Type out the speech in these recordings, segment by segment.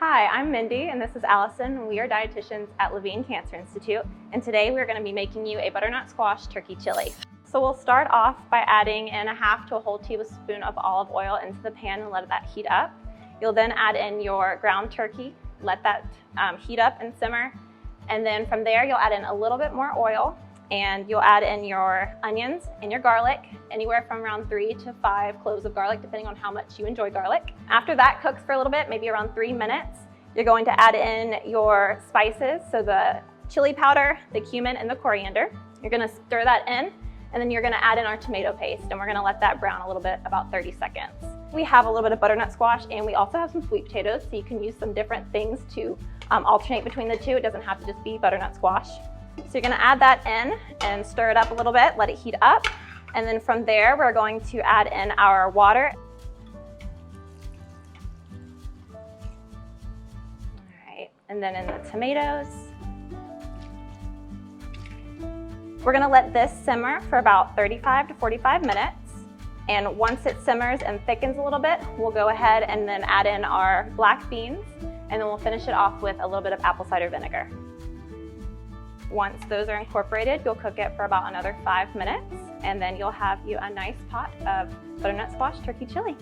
Hi, I'm Mindy and this is Allison, and we are dietitians at Levine Cancer Institute, and today we're going to be making you a butternut squash turkey chili. So we'll start off by adding in a half to a whole tablespoon of olive oil into the pan and let that heat up. You'll then add in your ground turkey, let that heat up and simmer, and then from there you'll add in a little bit more oil, and you'll add in your onions and your garlic, anywhere from around 3 to 5 cloves of garlic, depending on how much you enjoy garlic. After that cooks for a little bit, maybe around 3 minutes, you're going to add in your spices, so the chili powder, the cumin, and the coriander. You're gonna stir that in, and then you're gonna add in our tomato paste, and we're gonna let that brown a little bit, about 30 seconds. We have a little bit of butternut squash, and we also have some sweet potatoes, so you can use some different things to alternate between the two. It doesn't have to just be butternut squash. So you're gonna add that in and stir it up a little bit, let it heat up. And then from there, we're going to add in our water. All right, and then in the tomatoes. We're gonna let this simmer for about 35 to 45 minutes. And once it simmers and thickens a little bit, we'll go ahead and then add in our black beans, and then we'll finish it off with a little bit of apple cider vinegar. Once those are incorporated, you'll cook it for about another 5 minutes, and then you'll have you a nice pot of butternut squash turkey chili.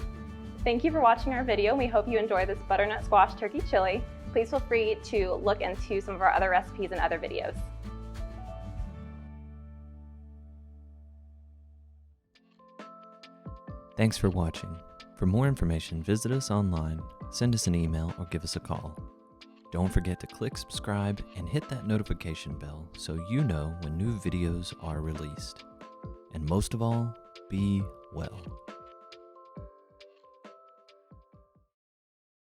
Thank you for watching our video. We hope you enjoy this butternut squash turkey chili. Please feel free to look into some of our other recipes and other videos. Thanks for watching. For more information, visit us online, send us an email, or give us a call. Don't forget to click subscribe and hit that notification bell so you know when new videos are released. And most of all, be well.